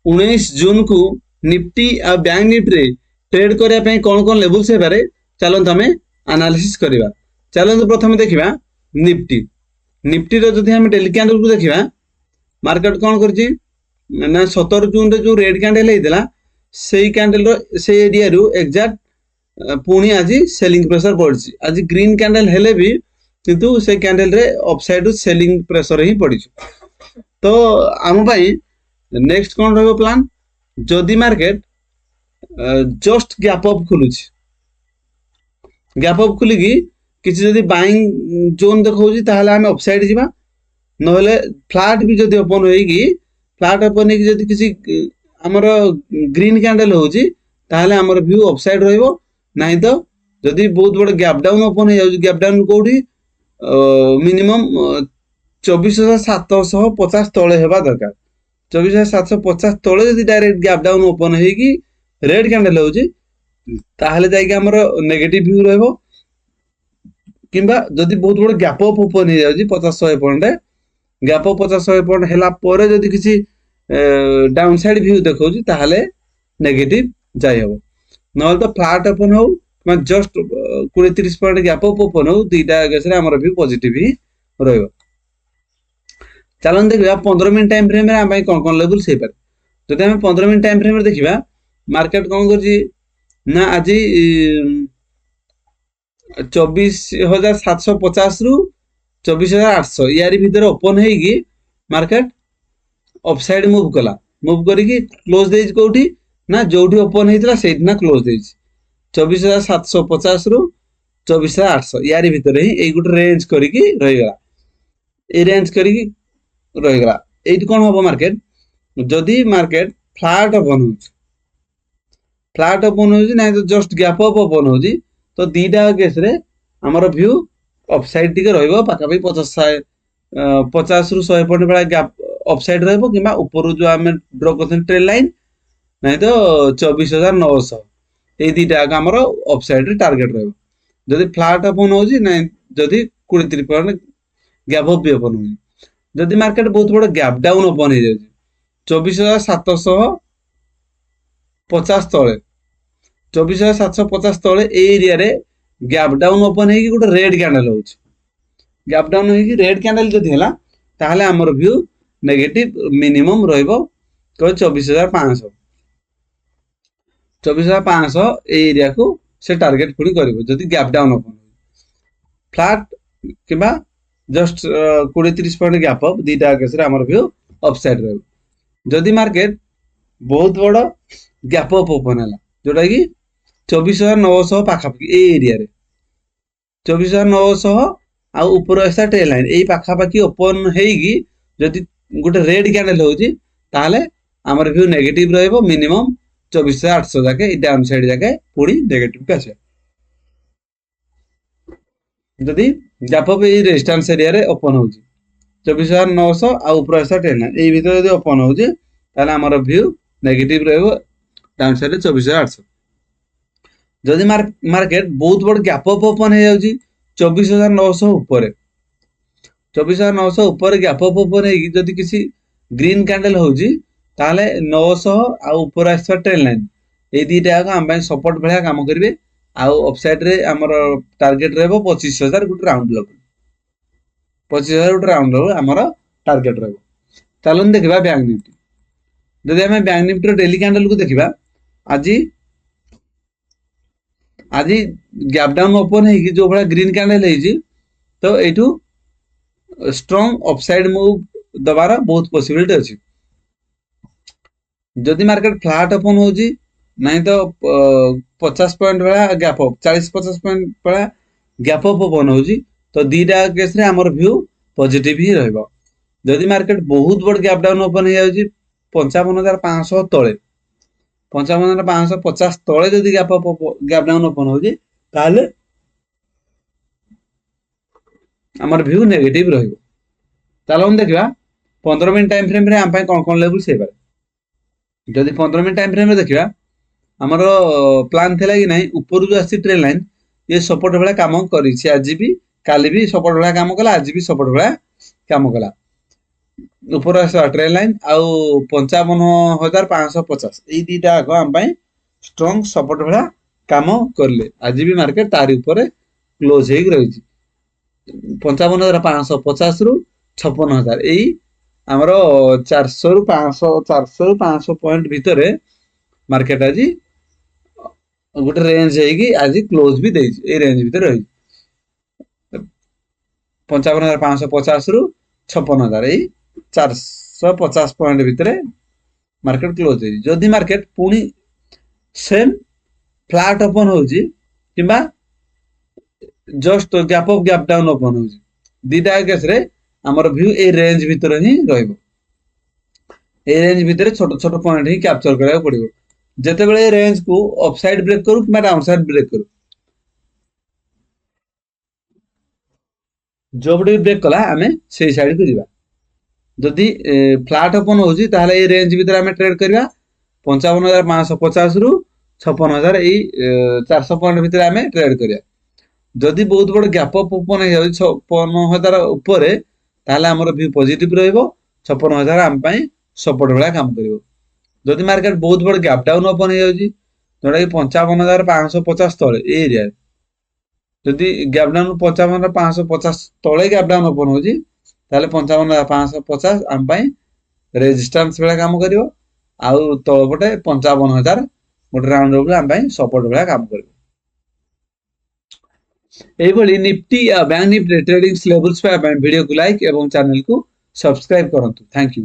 19 जून को निफ्टी आ bank Nifty trade करने पे कौन कौन लेवल्स है पारे चलते आम एनालिसिस करवा। चलते प्रथम देखा निफ्टी निफ्टी जदि हम डेली कैंडल को देखा मार्केट कौन कर 17 जून रे जो रेड कैंडल होता से कैंडल से एरिया रू एक्जाक्ट पुणी आज सेलिंग प्रेशर पड़ी। आज ग्रीन कैंडल हेले भी किंतु से कैंडल रे अपसाइड सेलिंग प्रेशर ही पड़ी। तो आम नेक्स्ट कौन रहा प्लान जदि मार्केट जस्ट गैप अप खुलू गैप अप खुलिकी किसी जदि बाइंग जोन देखा ताहले आम अपसाइड जीवा नहले फ्लैट भी जदि ओपन होगी फ्लैट ओपन होगी जदि किसी आमर ग्रीन कैंडल होची ताहले आमर व्यू अपसाइड रहिबो। नहीं तो जदि बहुत बड़े गैप डाउन ओपन हो जाउची गैप डाउन कोठी मिनिमम 24,750 तले हेबा दरकार। 24,750 तले जदि डायरेक्ट गैप डाउन ओपन होगी रेड कैंडल होची ताहले जाइके आमर नेगेटिव व्यू रहबो। किंबा जदि बहुत बड़े गैप अप ओपन हो जाउची 50-100 पॉइंट गैप अप 50-100 पॉइंट हैला परे जदि किसी डाउन साइड व्यू देखौची ताहले नेगेटिव जाय हबो। नहले तो फ्लैट ओपन हो just 20-30 point gap up open हो दुईटा केस रे हमर व्यू पॉजिटिव ही रहइबो। चलन देखिबा 15 मिनिट टाइम फ्रेम रे हम कौन कौन लेवल से पारे। जदि हम 15 मिनिट टाइम फ्रेम रे देखिबा मार्केट कौन करची ना आज 24,750 रु 24,800 यारी भीतर ओपन होगी मार्केट अपसाइड मूव कला मूव करिकी क्लोज देज कोठी ना जोठी ओपन होता से क्लोज देज 24,750 रु 24,800 यारी भीतर ही एक गोटे रेंज करिकी रहीगला। ए रेंज करिकी रहीगला एठी कौन हम मार्केट जदि मार्केट फ्लैट ओपन हो फ्लैट ओपन हो ना तो जस्ट गैप अप ओपन हो तो दीटा केस रे हमर व्यू अपसाइड टिके रहइबो पाखापाखि 50 रु 100 पॉइंट वाला गैप अपसाइड रहइबो किबा ऊपर जो हम ड्रॉ करथन ट्रेड लाइन नहीं तो 24,900 ए दीटा हमर अपसाइड रे टारगेट रहइबो। जदि फ्लैट ओपन हो नहीं जदि 20-30 पॉइंट गैप अप भी ओपन हो जदि मार्केट बहुत बड़ा गैप डाउन ओपन हो जाए 24,750 तले 24,750 तले एरिया रे गैप डाउन ओपन होगी गोटे रेड कैंडल हो गैप डाउन होगी रेड कैंडल जदि हैला ताहले हमर व्यू नेगेटिव मिनिमम रहइबो 24,500 24,500 एरिया को से टारगेट पुणी करिवो जदि गैप डाउन ओपन फ्लैट किबा जस्ट 20-30 पॉइंट गैप अप दीटा केस रे हमर व्यू अपसाइड रहइबो। जदि मार्केट बहुत बड़ गैप अप ओपन हैला जोटा कि 24,900 पाखापाखि ए एरिया रे 24,900 आ ऊपर ऐसा ट्रेड लाइन ए पाखापाखि ओपन हेगी जदि गोटे रेड कैंडल होची ताहले हमर व्यू नेगेटिव रहइबो मिनिमम 24,800 जाके ई डाउन साइड जाके पूरी नेगेटिव का छे। जदि गैप अप ए रेजिस्टेंस एरिया रे ओपन होची 24,900 आ ऊपर ऐसा ट्रेड लाइन ए भीतर जदि ओपन होची ताहले हमर व्यू नेगेटिव रहइबो डाउन साइड 24,800। जदि मार्केट बहुत बड़ गैप अप ओपन हो जाउची 24,900 ऊपर 24,900 ऊपर गैप अप ओपन होगी जदि किसी ग्रीन कैंडल होची ताहले 900 आ ऊपर आसवा ट्रेड लाइन ए दीटा हम सपोर्ट भलिया काम करिवे आ अपसाइड रे हमर टारगेट रहबो 25,000 गुट राउंड लेवल 25,000 गुट राउंड लेवल हमर टारगेट रहबो। चलन देखिबा बैंक निफ्टी जदि हम बैंक निफ्टी डेली कैंडल को देखिबा आज गैप डाउन ओपन है जो भाया ग्रीन कैंडल है तो एठू स्ट्रॉन्ग अपसाइड मूव दबार बहुत पॉसिबिलिटी अच्छी। जदि मार्केट फ्लैट ओपन हो नहीं तो 50 पॉइंट वाला गैप अप 40-50 पॉइंट वाला गैप अप ओपन हो तो दीटा केस रे हमर व्यू पॉजिटिव ही रहइबो। जदि मार्केट बहुत बड़ गैप डाउन ओपन हो जाउची 55,500 तले 55,550 तले जदि गैप डाउन ओपन हो ताहले हमर व्यू नेगेटिव रहइबो। चलो हम देखिबा 15 मिनिट टाइम फ्रेम रे हम पय कोन कोन लेवल से पारे। जदि 15 मिनिट टाइम फ्रेम रे देखिबा हमर प्लान थिला कि नहीं ऊपर जो आसी ट्रेड लाइन ये सपोर्ट वाला काम करी छी आज भी काली भी सपोर्ट वाला काम कला आज भी सपोर्ट वाला काम कला ऊपर आस ट्रेंड लाइन आउ 55,550 एई दीटा आग आम पाई स्ट्रॉन्ग सपोर्ट भला काम करले आज भी मार्केट तारी ऊपर क्लोज हेक रही 55,550 रु 56,000 एई आमर 400 रु 500 पॉइंट भितर मार्केट आज गोटे रेंज हेगी आज क्लोज भी देई ए रेंज भितर रही 55,550 रु 56,000 एई 450 पॉइंट भितर मार्केट क्लोज है जदि मार्केट पुणी सेम फ्लैट ओपन होजी किंबा just gap up gap down open होजी दीटा केस रे हमर व्यू ए रेंज भितर ही रहइबो ए रेंज भितर छोट छोट पॉइंट ही कैप्चर करबा पड़िबो जेते बेले रेंज को अपसाइड ब्रेक करू किंबा डाउनसाइड ब्रेक करू जो बडे ब्रेक कला हमें से साइड को जीवा जदि फ्लैट ओपन होजी ताहले ए रेंज भितर हमें ट्रेड करबा 55,550 रु 56,000 एई 400 पॉइंट भितर हमें ट्रेड करिया जदि बहुत बड़ गैप अप ओपन हो जाउछ 56,000 ऊपर ताहले हमर व्यू पॉजिटिव रहइबो 56,000 हम पई सपोर्ट वाला काम करिवो जदि मार्केट बहुत बड़ गैप डाउन ओपन हो जाउछ जोटा कि 55,550 तळे ए एरिया जदि गैप डाउन 55,550 तळे गैप डाउन ओपन होजी ताहले 55,550 हम पई रेजिस्टेंस वाला काम करिवो आउ तळपटे 55,000 गोटे राउंड रे हम पई सपोर्ट वाला काम करिवो एभली Nifty bank Nifty trading levels पे वीडियो को लाइक एवं चैनल को सब्सक्राइब करंतु थैंक यू।